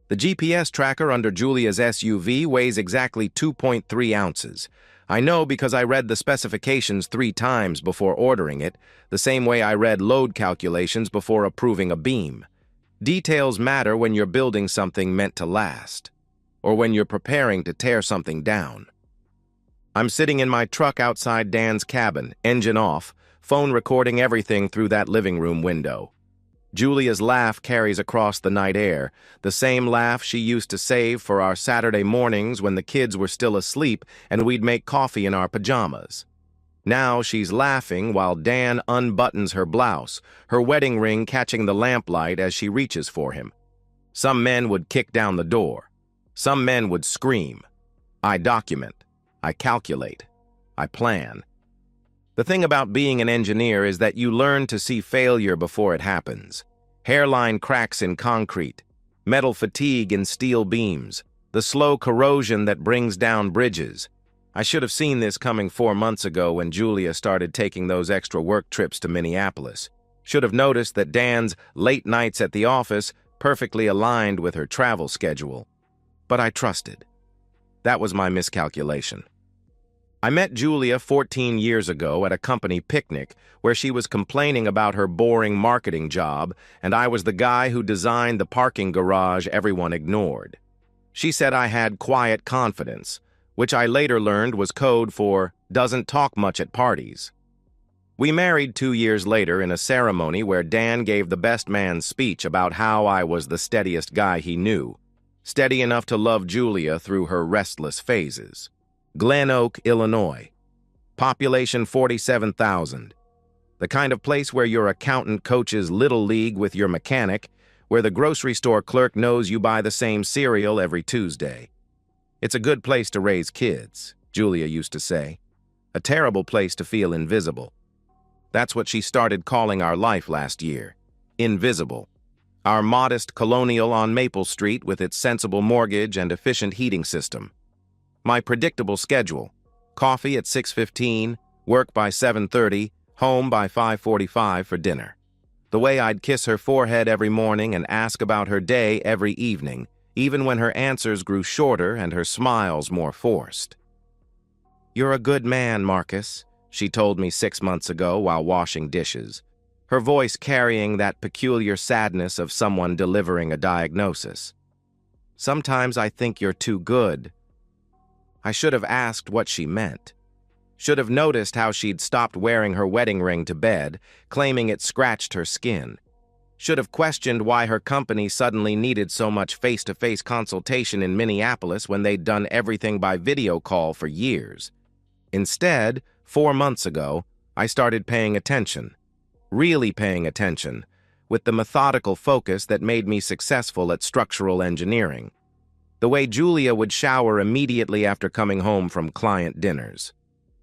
The GPS tracker under Julia's SUV weighs exactly 2.3 ounces. I know because I read the specifications 3 times before ordering it, the same way I read load calculations before approving a beam. Details matter when you're building something meant to last, or when you're preparing to tear something down. I'm sitting in my truck outside Dan's cabin, engine off, phone recording everything through that living room window. Julia's laugh carries across the night air, the same laugh she used to save for our Saturday mornings when the kids were still asleep and we'd make coffee in our pajamas. Now she's laughing while Dan unbuttons her blouse, her wedding ring catching the lamplight as she reaches for him. Some men would kick down the door. Some men would scream. I document. I calculate. I plan. The thing about being an engineer is that you learn to see failure before it happens. Hairline cracks in concrete, metal fatigue in steel beams, the slow corrosion that brings down bridges. I should have seen this coming 4 months ago when Julia started taking those extra work trips to Minneapolis. Should have noticed that Dan's late nights at the office perfectly aligned with her travel schedule. But I trusted. That was my miscalculation. I met Julia 14 years ago at a company picnic where she was complaining about her boring marketing job, and I was the guy who designed the parking garage everyone ignored. She said I had quiet confidence, which I later learned was code for doesn't talk much at parties. We married 2 years later in a ceremony where Dan gave the best man's speech about how I was the steadiest guy he knew, steady enough to love Julia through her restless phases. Glen Oak, Illinois. Population 47,000. The kind of place where your accountant coaches Little League with your mechanic, where the grocery store clerk knows you buy the same cereal every Tuesday. It's a good place to raise kids, Julia used to say. A terrible place to feel invisible. That's what she started calling our life last year. Invisible. Our modest colonial on Maple Street with its sensible mortgage and efficient heating system. My predictable schedule: coffee at 6:15, work by 7:30, home by 5:45 for dinner. The way I'd kiss her forehead every morning and ask about her day every evening, even when her answers grew shorter and her smiles more forced. "You're a good man, Marcus," she told me 6 months ago while washing dishes, her voice carrying that peculiar sadness of someone delivering a diagnosis. "Sometimes I think you're too good." I should have asked what she meant. Should have noticed how she'd stopped wearing her wedding ring to bed, claiming it scratched her skin. Should have questioned why her company suddenly needed so much face-to-face consultation in Minneapolis when they'd done everything by video call for years. Instead, 4 months ago, I started paying attention. Really paying attention, with the methodical focus that made me successful at structural engineering. The way Julia would shower immediately after coming home from client dinners.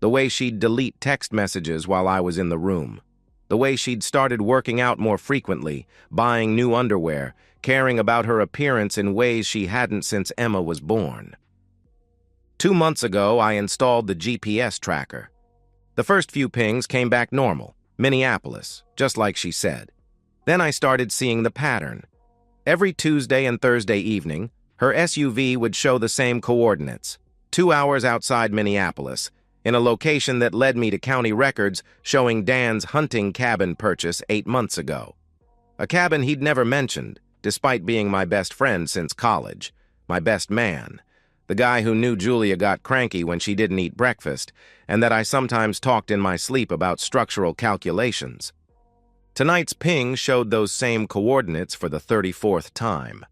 The way she'd delete text messages while I was in the room. The way she'd started working out more frequently, buying new underwear, caring about her appearance in ways she hadn't since Emma was born. 2 months ago, I installed the GPS tracker. The first few pings came back normal, Minneapolis, just like she said. Then I started seeing the pattern. Every Tuesday and Thursday evening, her SUV would show the same coordinates, 2 hours outside Minneapolis, in a location that led me to county records showing Dan's hunting cabin purchase 8 months ago. A cabin he'd never mentioned, despite being my best friend since college, my best man, the guy who knew Julia got cranky when she didn't eat breakfast, and that I sometimes talked in my sleep about structural calculations. Tonight's ping showed those same coordinates for the 34th time.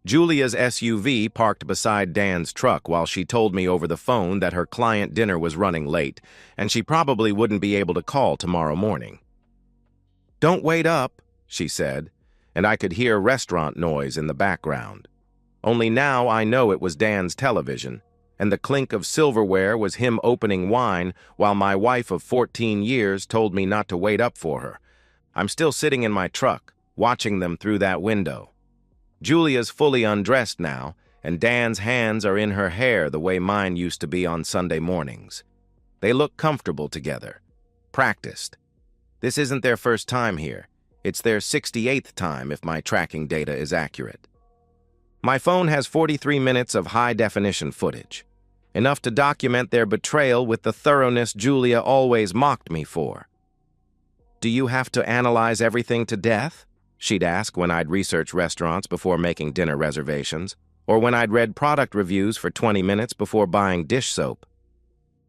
Julia's SUV parked beside Dan's truck while she told me over the phone that her client dinner was running late, and she probably wouldn't be able to call tomorrow morning. "Don't wait up," she said, and I could hear restaurant noise in the background. Only now I know it was Dan's television, and the clink of silverware was him opening wine while my wife of 14 years told me not to wait up for her. I'm still sitting in my truck, watching them through that window. Julia's fully undressed now, and Dan's hands are in her hair the way mine used to be on Sunday mornings. They look comfortable together, practiced. This isn't their first time here. It's their 68th time if my tracking data is accurate. My phone has 43 minutes of high-definition footage, enough to document their betrayal with the thoroughness Julia always mocked me for. "Do you have to analyze everything to death?" she'd ask when I'd research restaurants before making dinner reservations, or when I'd read product reviews for 20 minutes before buying dish soap.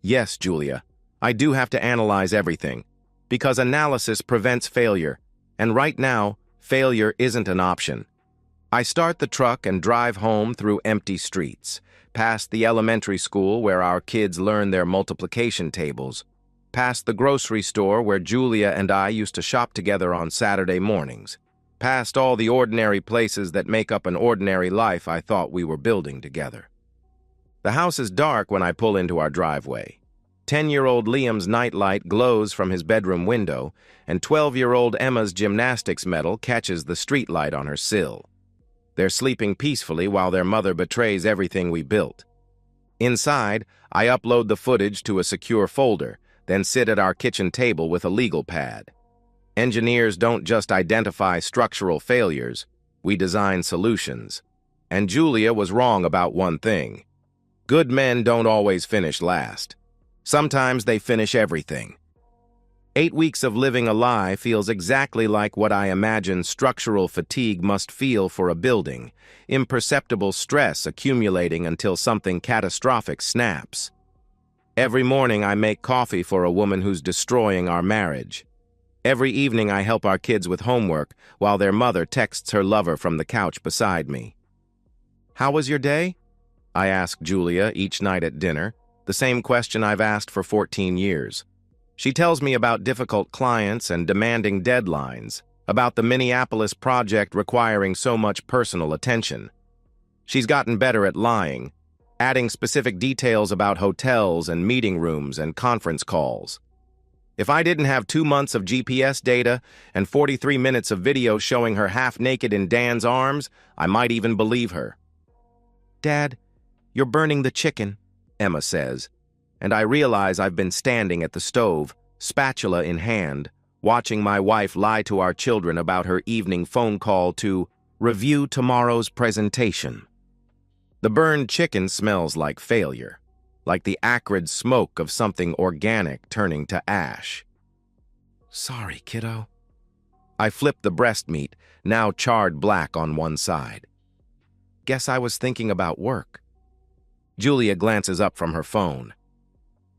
"Yes, Julia, I do have to analyze everything, because analysis prevents failure, and right now, failure isn't an option." I start the truck and drive home through empty streets, past the elementary school where our kids learn their multiplication tables, past the grocery store where Julia and I used to shop together on Saturday mornings, past all the ordinary places that make up an ordinary life I thought we were building together. The house is dark when I pull into our driveway. 10-year-old Liam's nightlight glows from his bedroom window, and 12-year-old Emma's gymnastics medal catches the streetlight on her sill. They're sleeping peacefully while their mother betrays everything we built. Inside, I upload the footage to a secure folder, then sit at our kitchen table with a legal pad. Engineers don't just identify structural failures, we design solutions. And Julia was wrong about one thing. Good men don't always finish last. Sometimes they finish everything. 8 weeks of living a lie feels exactly like what I imagine structural fatigue must feel for a building, imperceptible stress accumulating until something catastrophic snaps. Every morning I make coffee for a woman who's destroying our marriage. Every evening I help our kids with homework while their mother texts her lover from the couch beside me. "How was your day?" I ask Julia each night at dinner, the same question I've asked for 14 years. She tells me about difficult clients and demanding deadlines, about the Minneapolis project requiring so much personal attention. She's gotten better at lying, adding specific details about hotels and meeting rooms and conference calls. If I didn't have 2 months of GPS data and 43 minutes of video showing her half-naked in Dan's arms, I might even believe her. "Dad, you're burning the chicken," Emma says, and I realize I've been standing at the stove, spatula in hand, watching my wife lie to our children about her evening phone call to review tomorrow's presentation. The burned chicken smells like failure, like the acrid smoke of something organic turning to ash. "Sorry, kiddo." I flip the breast meat, now charred black on one side. "Guess I was thinking about work." Julia glances up from her phone.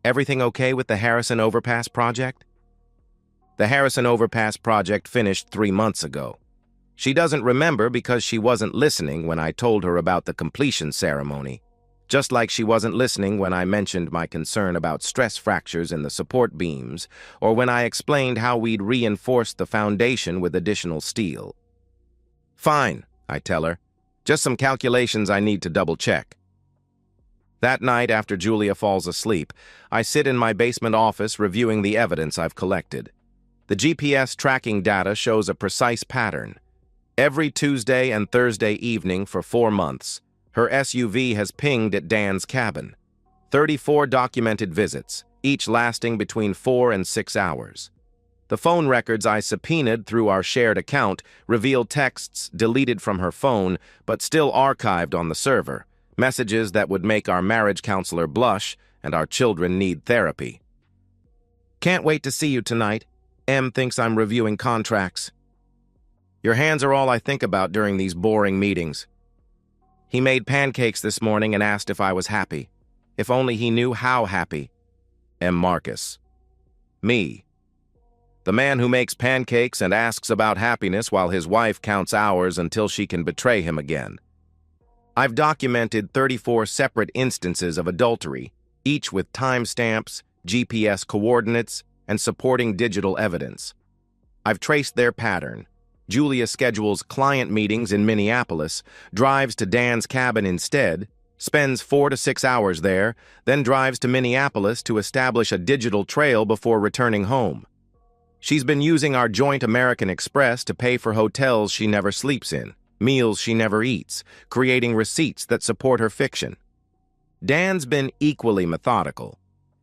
"Everything okay with the Harrison Overpass project?" The Harrison Overpass project finished 3 months ago. She doesn't remember because she wasn't listening when I told her about the completion ceremony, just like she wasn't listening when I mentioned my concern about stress fractures in the support beams, or when I explained how we'd reinforced the foundation with additional steel. "Fine," I tell her. "Just some calculations I need to double-check." That night, after Julia falls asleep, I sit in my basement office reviewing the evidence I've collected. The GPS tracking data shows a precise pattern. Every Tuesday and Thursday evening for 4 months, her SUV has pinged at Dan's cabin. 34 documented visits, each lasting between 4 and 6 hours. The phone records I subpoenaed through our shared account reveal texts deleted from her phone but still archived on the server. Messages that would make our marriage counselor blush and our children need therapy. "Can't wait to see you tonight. Em thinks I'm reviewing contracts. Your hands are all I think about during these boring meetings. He made pancakes this morning and asked if I was happy. If only he knew how happy." M. Marcus. Me. The man who makes pancakes and asks about happiness while his wife counts hours until she can betray him again. I've documented 34 separate instances of adultery, each with timestamps, GPS coordinates, and supporting digital evidence. I've traced their pattern. Julia schedules client meetings in Minneapolis, drives to Dan's cabin instead, spends 4 to 6 hours there, then drives to Minneapolis to establish a digital trail before returning home. She's been using our joint American Express to pay for hotels she never sleeps in, meals she never eats, creating receipts that support her fiction. Dan's been equally methodical.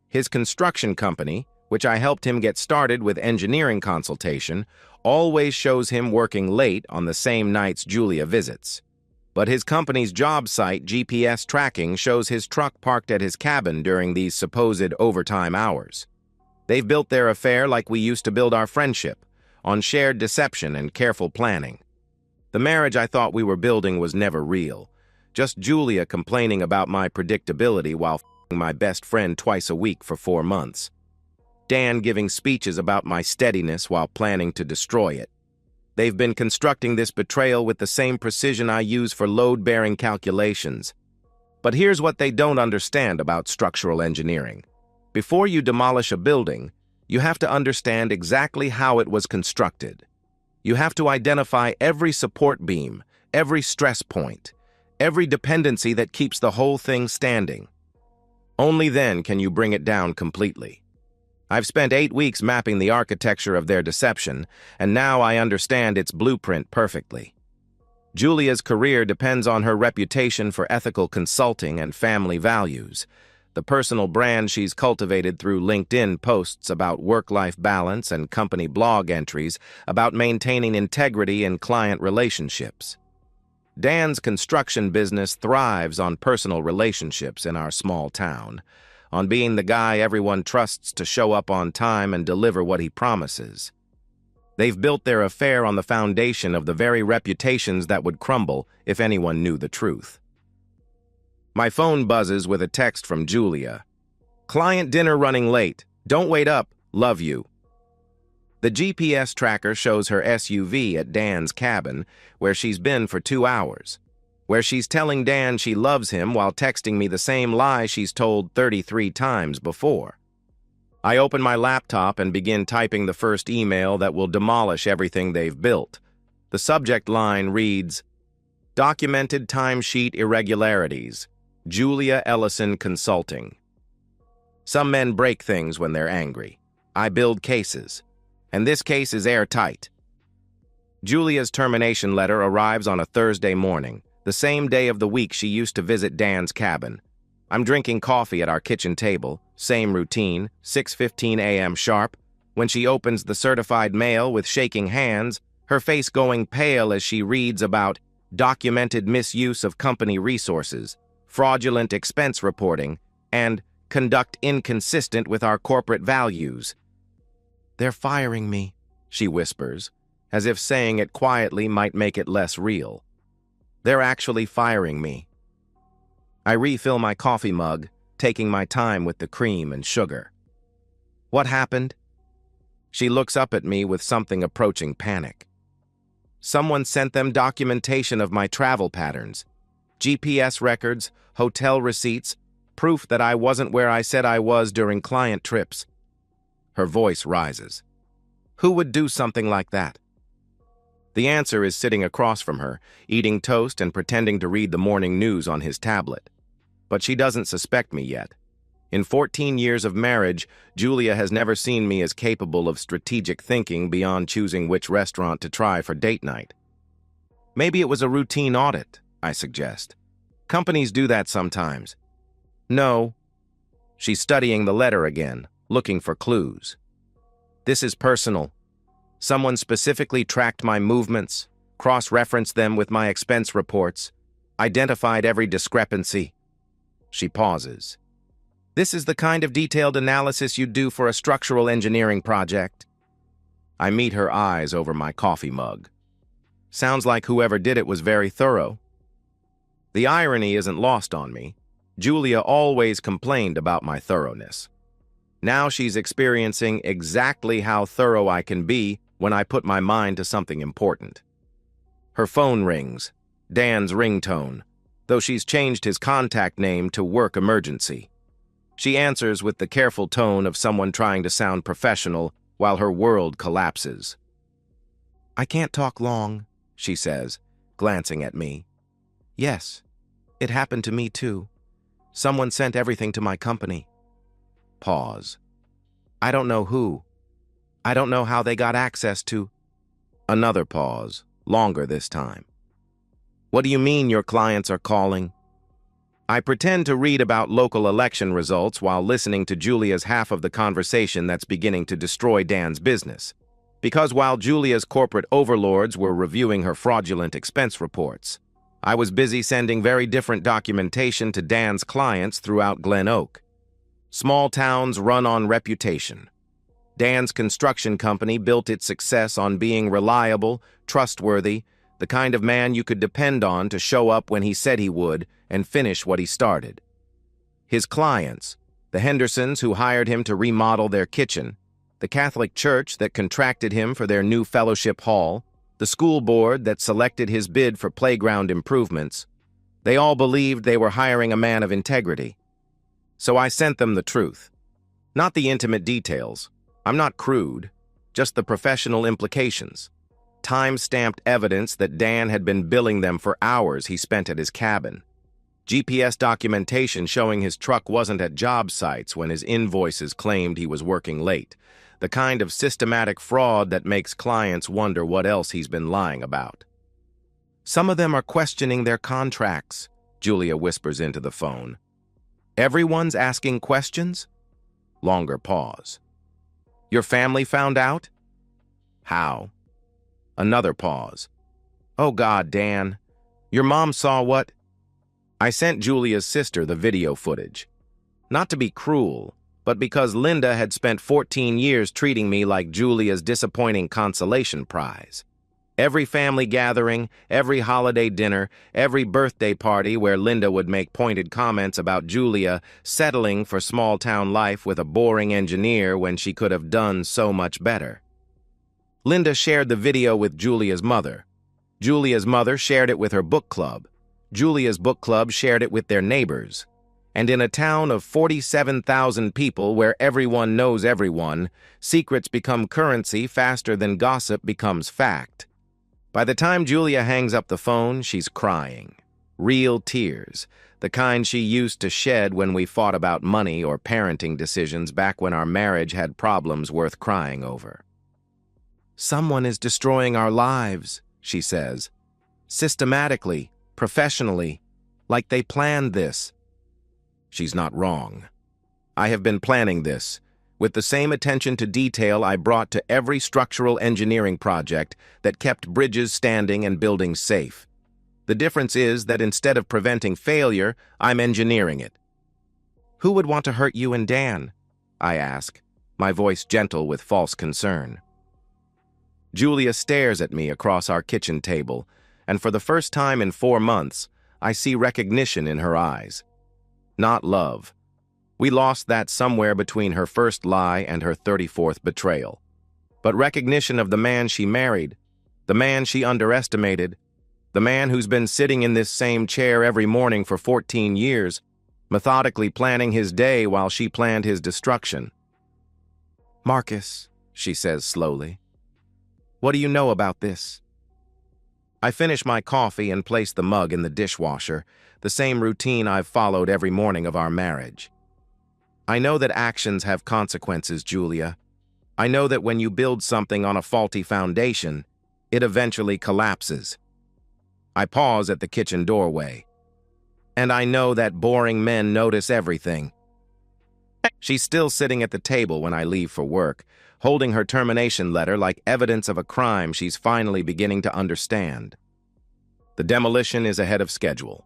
His construction company, which I helped him get started with engineering consultation, always shows him working late on the same nights Julia visits. But his company's job site GPS tracking shows his truck parked at his cabin during these supposed overtime hours. They've built their affair like we used to build our friendship, on shared deception and careful planning. The marriage I thought we were building was never real. Just Julia complaining about my predictability while f***ing my best friend twice a week for 4 months. Dan giving speeches about my steadiness while planning to destroy it. They've been constructing this betrayal with the same precision I use for load-bearing calculations. But here's what they don't understand about structural engineering. Before you demolish a building, you have to understand exactly how it was constructed. You have to identify every support beam, every stress point, every dependency that keeps the whole thing standing. Only then can you bring it down completely. I've spent 8 weeks mapping the architecture of their deception, and now I understand its blueprint perfectly. Julia's career depends on her reputation for ethical consulting and family values, the personal brand she's cultivated through LinkedIn posts about work-life balance and company blog entries about maintaining integrity in client relationships. Dan's construction business thrives on personal relationships in our small town, on being the guy everyone trusts to show up on time and deliver what he promises. They've built their affair on the foundation of the very reputations that would crumble if anyone knew the truth. My phone buzzes with a text from Julia. "Client dinner running late. Don't wait up. Love you." The GPS tracker shows her SUV at Dan's cabin, where she's been for 2 hours, where she's telling Dan she loves him while texting me the same lie she's told 33 times before. I open my laptop and begin typing the first email that will demolish everything they've built. The subject line reads, "Documented timesheet irregularities. Julia Ellison Consulting." Some men break things when they're angry. I build cases, and this case is airtight. Julia's termination letter arrives on a Thursday morning, the same day of the week she used to visit Dan's cabin. I'm drinking coffee at our kitchen table, same routine, 6:15 a.m. sharp, when she opens the certified mail with shaking hands, her face going pale as she reads about documented misuse of company resources, fraudulent expense reporting, and conduct inconsistent with our corporate values. "They're firing me," she whispers, as if saying it quietly might make it less real. "They're actually firing me." I refill my coffee mug, taking my time with the cream and sugar. "What happened?" She looks up at me with something approaching panic. "Someone sent them documentation of my travel patterns, GPS records, hotel receipts, proof that I wasn't where I said I was during client trips." Her voice rises. "Who would do something like that?" The answer is sitting across from her, eating toast and pretending to read the morning news on his tablet. But she doesn't suspect me yet. In 14 years of marriage, Julia has never seen me as capable of strategic thinking beyond choosing which restaurant to try for date night. "Maybe it was a routine audit," I suggest. "Companies do that sometimes." "No." She's studying the letter again, looking for clues. "This is personal. Someone specifically tracked my movements, cross-referenced them with my expense reports, identified every discrepancy." She pauses. "This is the kind of detailed analysis you'd do for a structural engineering project." I meet her eyes over my coffee mug. Sounds like whoever did it was very thorough. The irony isn't lost on me. Julia always complained about my thoroughness. Now she's experiencing exactly how thorough I can be when I put my mind to something important. Her phone rings, Dan's ringtone, though she's changed his contact name to Work Emergency. She answers with the careful tone of someone trying to sound professional while her world collapses. "I can't talk long," she says, glancing at me. "Yes, it happened to me too. Someone sent everything to my company." Pause. "I don't know who. I don't know how they got access to..." Another pause, longer this time. "What do you mean your clients are calling?" I pretend to read about local election results while listening to Julia's half of the conversation that's beginning to destroy Dan's business. Because while Julia's corporate overlords were reviewing her fraudulent expense reports, I was busy sending very different documentation to Dan's clients throughout Glen Oak. Small towns run on reputation. Dan's construction company built its success on being reliable, trustworthy, the kind of man you could depend on to show up when he said he would and finish what he started. His clients, the Hendersons who hired him to remodel their kitchen, the Catholic Church that contracted him for their new fellowship hall, the school board that selected his bid for playground improvements, they all believed they were hiring a man of integrity. So I sent them the truth. Not the intimate details. I'm not crude, just the professional implications. Time-stamped evidence that Dan had been billing them for hours he spent at his cabin. GPS documentation showing his truck wasn't at job sites when his invoices claimed he was working late. The kind of systematic fraud that makes clients wonder what else he's been lying about. Some of them are questioning their contracts, Julia whispers into the phone. Everyone's asking questions? Longer pause. Your family found out? How? Another pause. Oh God, Dan. Your mom saw what? I sent Julia's sister the video footage. Not to be cruel, but because Linda had spent 14 years treating me like Julia's disappointing consolation prize. Every family gathering, every holiday dinner, every birthday party where Linda would make pointed comments about Julia settling for small-town life with a boring engineer when she could have done so much better. Linda shared the video with Julia's mother. Julia's mother shared it with her book club. Julia's book club shared it with their neighbors. And in a town of 47,000 people where everyone knows everyone, secrets become currency faster than gossip becomes fact. By the time Julia hangs up the phone, she's crying. Real tears, the kind she used to shed when we fought about money or parenting decisions back when our marriage had problems worth crying over. Someone is destroying our lives, she says. Systematically, professionally, like they planned this. She's not wrong. I have been planning this, with the same attention to detail I brought to every structural engineering project that kept bridges standing and buildings safe. The difference is that instead of preventing failure, I'm engineering it. Who would want to hurt you and Dan? I ask, my voice gentle with false concern. Julia stares at me across our kitchen table, and for the first time in 4 months, I see recognition in her eyes. Not love. We lost that somewhere between her first lie and her 34th betrayal. But recognition of the man she married, the man she underestimated, the man who's been sitting in this same chair every morning for 14 years, methodically planning his day while she planned his destruction. Marcus, she says slowly, what do you know about this? I finish my coffee and place the mug in the dishwasher, the same routine I've followed every morning of our marriage. I know that actions have consequences, Julia. I know that when you build something on a faulty foundation, it eventually collapses. I pause at the kitchen doorway. And I know that boring men notice everything. She's still sitting at the table when I leave for work, holding her termination letter like evidence of a crime she's finally beginning to understand. The demolition is ahead of schedule.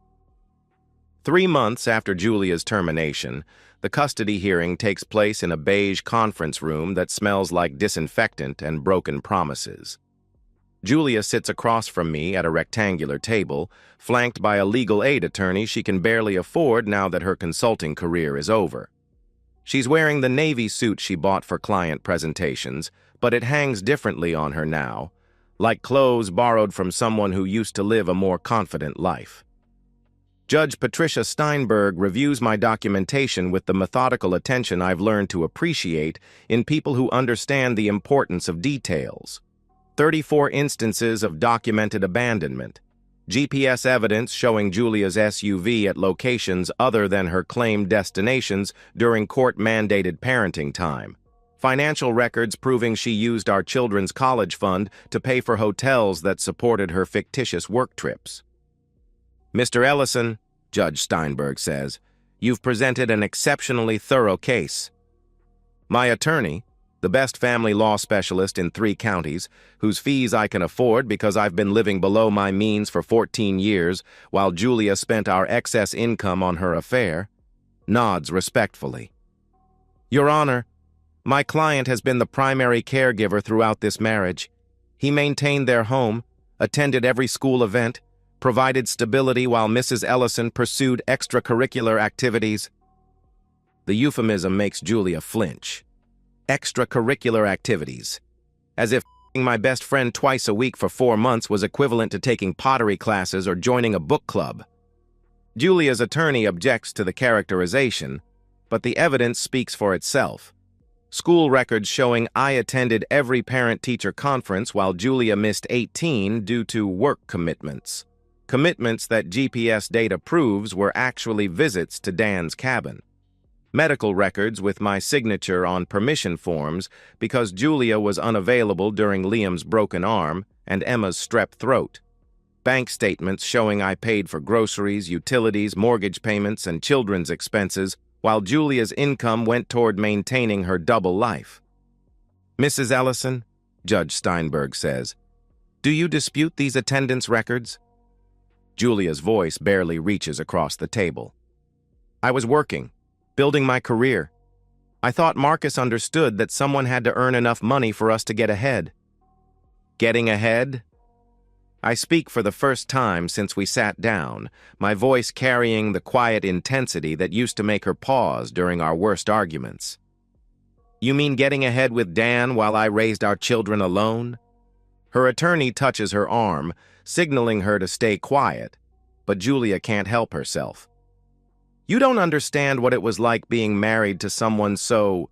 3 months after Julia's termination, the custody hearing takes place in a beige conference room that smells like disinfectant and broken promises. Julia sits across from me at a rectangular table, flanked by a legal aid attorney she can barely afford now that her consulting career is over. She's wearing the navy suit she bought for client presentations, but it hangs differently on her now, like clothes borrowed from someone who used to live a more confident life. Judge Patricia Steinberg reviews my documentation with the methodical attention I've learned to appreciate in people who understand the importance of details. 34 instances of documented abandonment. GPS evidence showing Julia's SUV at locations other than her claimed destinations during court-mandated parenting time. Financial records proving she used our children's college fund to pay for hotels that supported her fictitious work trips. Mr. Ellison, Judge Steinberg says, you've presented an exceptionally thorough case. My attorney, The best family law specialist in 3 counties, whose fees I can afford because I've been living below my means for 14 years while Julia spent our excess income on her affair, nods respectfully. Your Honor, my client has been the primary caregiver throughout this marriage. He maintained their home, attended every school event, provided stability while Mrs. Ellison pursued extracurricular activities. The euphemism makes Julia flinch. Extracurricular activities. As if my best friend twice a week for 4 months was equivalent to taking pottery classes or joining a book club. Julia's attorney objects to the characterization, but the evidence speaks for itself. School records showing I attended every parent-teacher conference while Julia missed 18 due to work commitments. Commitments that GPS data proves were actually visits to Dan's cabin. Medical records with my signature on permission forms because Julia was unavailable during Liam's broken arm and Emma's strep throat. Bank statements showing I paid for groceries, utilities, mortgage payments, and children's expenses while Julia's income went toward maintaining her double life. Mrs. Ellison, Judge Steinberg says, do you dispute these attendance records? Julia's voice barely reaches across the table. I was working, building my career. I thought Marcus understood that someone had to earn enough money for us to get ahead. Getting ahead? I speak for the first time since we sat down, my voice carrying the quiet intensity that used to make her pause during our worst arguments. You mean getting ahead with Dan while I raised our children alone? Her attorney touches her arm, signaling her to stay quiet, but Julia can't help herself. You don't understand what it was like being married to someone so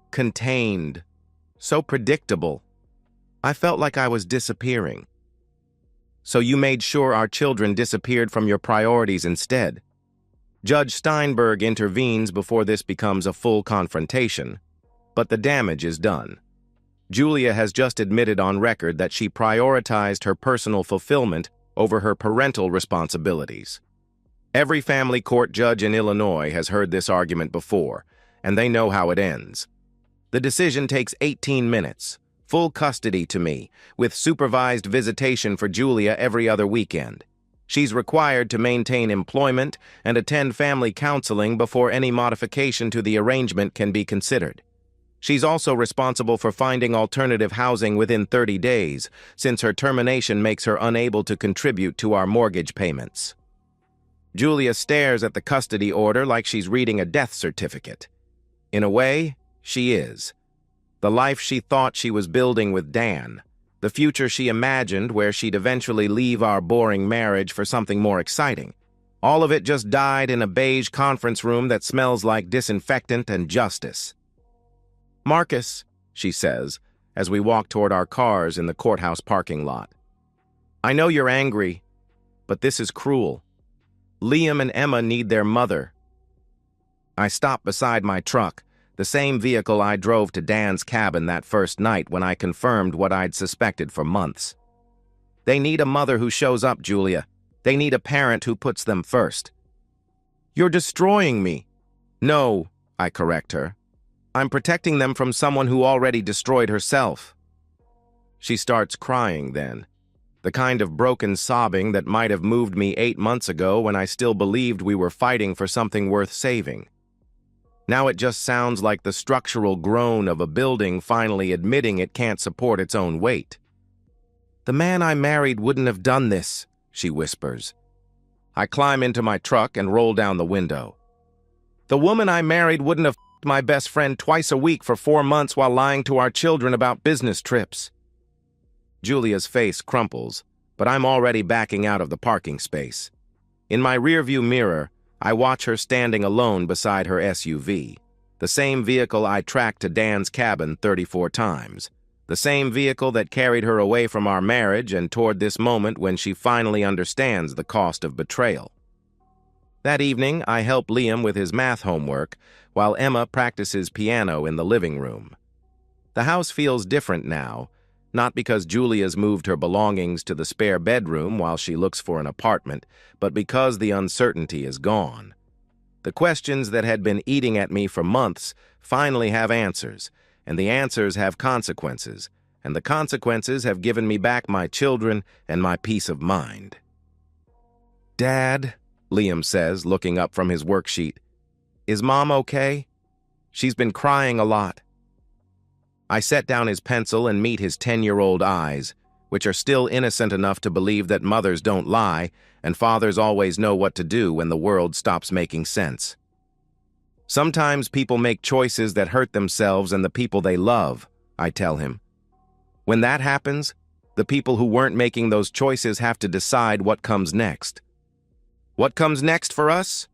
contained, so predictable. I felt like I was disappearing. So you made sure our children disappeared from your priorities instead. Judge Steinberg intervenes before this becomes a full confrontation, but the damage is done. Julia has just admitted on record that she prioritized her personal fulfillment over her parental responsibilities. Every family court judge in Illinois has heard this argument before, and they know how it ends. The decision takes 18 minutes, full custody to me, with supervised visitation for Julia every other weekend. She's required to maintain employment and attend family counseling before any modification to the arrangement can be considered. She's also responsible for finding alternative housing within 30 days, since her termination makes her unable to contribute to our mortgage payments. Julia stares at the custody order like she's reading a death certificate. In a way, she is. The life she thought she was building with Dan, the future she imagined where she'd eventually leave our boring marriage for something more exciting. All of it just died in a beige conference room that smells like disinfectant and justice. Marcus, she says, as we walk toward our cars in the courthouse parking lot. I know you're angry, but this is cruel. Liam and Emma need their mother. I stop beside my truck, the same vehicle I drove to Dan's cabin that first night when I confirmed what I'd suspected for months. They need a mother who shows up, Julia. They need a parent who puts them first. You're destroying me. No, I correct her. I'm protecting them from someone who already destroyed herself. She starts crying then, the kind of broken sobbing that might have moved me 8 months ago when I still believed we were fighting for something worth saving. Now it just sounds like the structural groan of a building finally admitting it can't support its own weight. The man I married wouldn't have done this, she whispers. I climb into my truck and roll down the window. The woman I married wouldn't have f***ed my best friend twice a week for 4 months while lying to our children about business trips. Julia's face crumples, but I'm already backing out of the parking space. In my rearview mirror, I watch her standing alone beside her SUV, the same vehicle I tracked to Dan's cabin 34 times, the same vehicle that carried her away from our marriage and toward this moment when she finally understands the cost of betrayal. That evening, I help Liam with his math homework while Emma practices piano in the living room. The house feels different now, not because Julia's moved her belongings to the spare bedroom while she looks for an apartment, but because the uncertainty is gone. The questions that had been eating at me for months finally have answers, and the answers have consequences, and the consequences have given me back my children and my peace of mind. "Dad," Liam says, looking up from his worksheet, "is Mom okay? She's been crying a lot." I set down his pencil and meet his 10-year-old eyes, which are still innocent enough to believe that mothers don't lie and fathers always know what to do when the world stops making sense. "Sometimes people make choices that hurt themselves and the people they love," I tell him. "When that happens, the people who weren't making those choices have to decide what comes next." "What comes next for us?"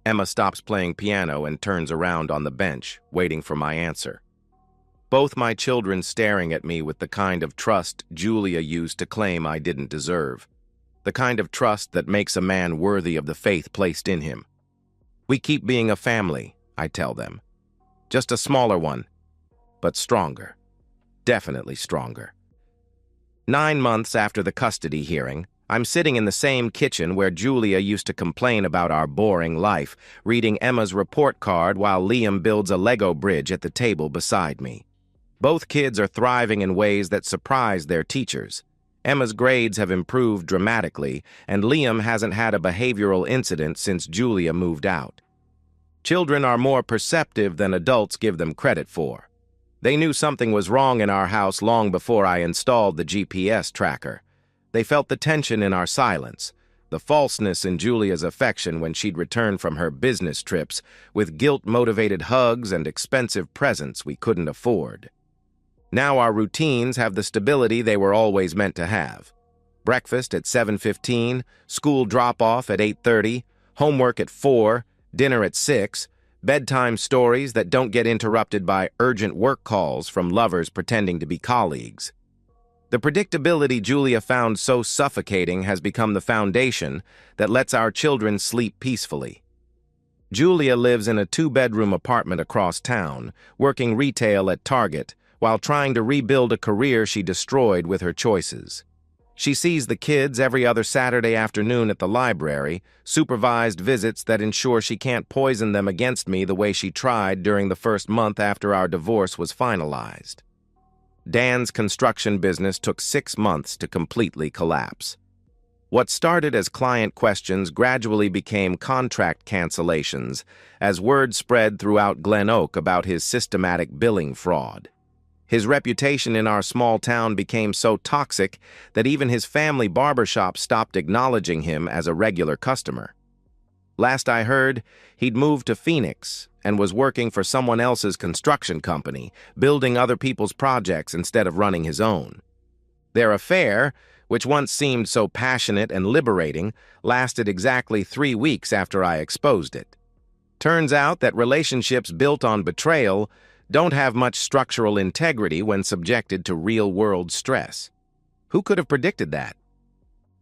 Emma stops playing piano and turns around on the bench, waiting for my answer. Both my children staring at me with the kind of trust Julia used to claim I didn't deserve. The kind of trust that makes a man worthy of the faith placed in him. "We keep being a family," I tell them. "Just a smaller one, but stronger. Definitely stronger." 9 months after the custody hearing, I'm sitting in the same kitchen where Julia used to complain about our boring life, reading Emma's report card while Liam builds a Lego bridge at the table beside me. Both kids are thriving in ways that surprise their teachers. Emma's grades have improved dramatically, and Liam hasn't had a behavioral incident since Julia moved out. Children are more perceptive than adults give them credit for. They knew something was wrong in our house long before I installed the GPS tracker. They felt the tension in our silence, the falseness in Julia's affection when she'd returned from her business trips with guilt-motivated hugs and expensive presents we couldn't afford. Now our routines have the stability they were always meant to have. Breakfast at 7:15, school drop-off at 8:30, homework at 4, dinner at 6, bedtime stories that don't get interrupted by urgent work calls from lovers pretending to be colleagues. The predictability Julia found so suffocating has become the foundation that lets our children sleep peacefully. Julia lives in a 2-bedroom apartment across town, working retail at Target, while trying to rebuild a career she destroyed with her choices. She sees the kids every other Saturday afternoon at the library, supervised visits that ensure she can't poison them against me the way she tried during the first month after our divorce was finalized. Dan's construction business took 6 months to completely collapse. What started as client questions gradually became contract cancellations as word spread throughout Glen Oak about his systematic billing fraud. His reputation in our small town became so toxic that even his family barbershop stopped acknowledging him as a regular customer. Last I heard, he'd moved to Phoenix and was working for someone else's construction company, building other people's projects instead of running his own. Their affair, which once seemed so passionate and liberating, lasted exactly 3 weeks after I exposed it. Turns out that relationships built on betrayal don't have much structural integrity when subjected to real-world stress. Who could have predicted that?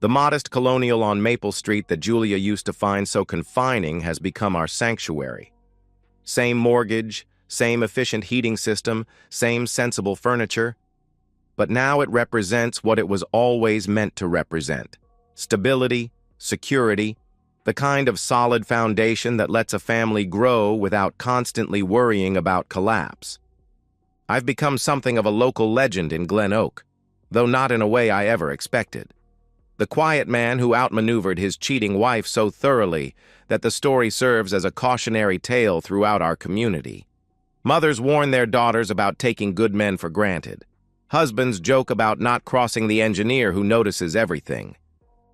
The modest colonial on Maple Street that Julia used to find so confining has become our sanctuary. Same mortgage, same efficient heating system, same sensible furniture. But now it represents what it was always meant to represent: stability, security, the kind of solid foundation that lets a family grow without constantly worrying about collapse. I've become something of a local legend in Glen Oak, though not in a way I ever expected. The quiet man who outmaneuvered his cheating wife so thoroughly that the story serves as a cautionary tale throughout our community. Mothers warn their daughters about taking good men for granted. Husbands joke about not crossing the engineer who notices everything.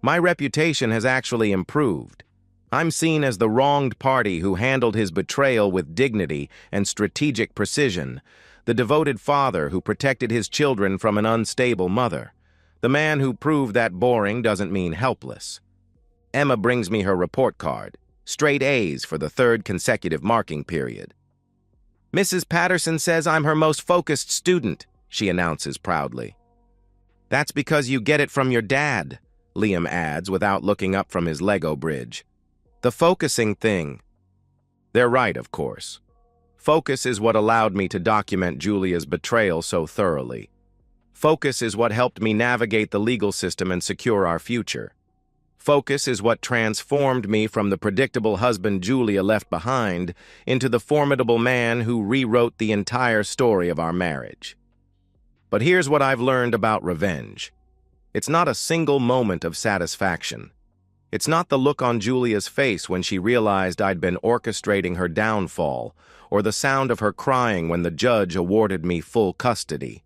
My reputation has actually improved. I'm seen as the wronged party who handled his betrayal with dignity and strategic precision, the devoted father who protected his children from an unstable mother, the man who proved that boring doesn't mean helpless. Emma brings me her report card, straight A's for the 3rd consecutive marking period. "Mrs. Patterson says I'm her most focused student," she announces proudly. "That's because you get it from your dad," Liam adds without looking up from his Lego bridge. "The focusing thing." They're right, of course. Focus is what allowed me to document Julia's betrayal so thoroughly. Focus is what helped me navigate the legal system and secure our future. Focus is what transformed me from the predictable husband Julia left behind into the formidable man who rewrote the entire story of our marriage. But here's what I've learned about revenge. It's not a single moment of satisfaction. It's not the look on Julia's face when she realized I'd been orchestrating her downfall, or the sound of her crying when the judge awarded me full custody.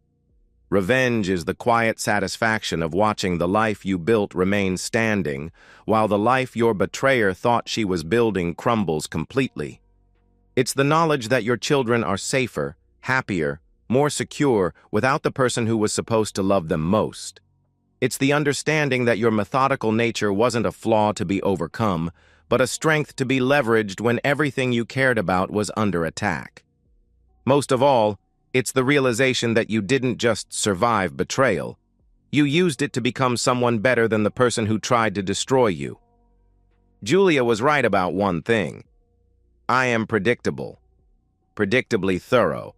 Revenge is the quiet satisfaction of watching the life you built remain standing, while the life your betrayer thought she was building crumbles completely. It's the knowledge that your children are safer, happier, more secure without the person who was supposed to love them most. It's the understanding that your methodical nature wasn't a flaw to be overcome, but a strength to be leveraged when everything you cared about was under attack. Most of all, it's the realization that you didn't just survive betrayal. You used it to become someone better than the person who tried to destroy you. Julia was right about one thing. I am predictable, predictably thorough,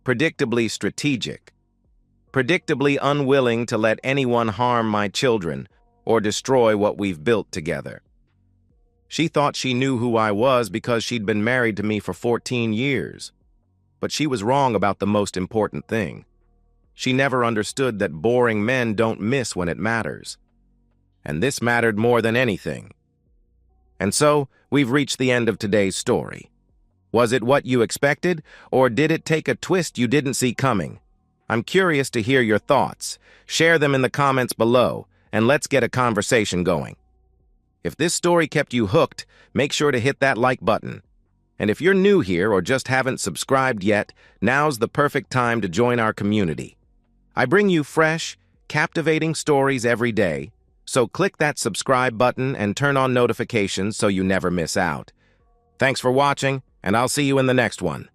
predictably strategic, predictably unwilling to let anyone harm my children or destroy what we've built together. She thought she knew who I was because she'd been married to me for 14 years. But she was wrong about the most important thing. She never understood that boring men don't miss when it matters. And this mattered more than anything. And so, we've reached the end of today's story. Was it what you expected, or did it take a twist you didn't see coming? I'm curious to hear your thoughts. Share them in the comments below, and let's get a conversation going. If this story kept you hooked, make sure to hit that like button. And if you're new here or just haven't subscribed yet, now's the perfect time to join our community. I bring you fresh, captivating stories every day, so click that subscribe button and turn on notifications so you never miss out. Thanks for watching, and I'll see you in the next one.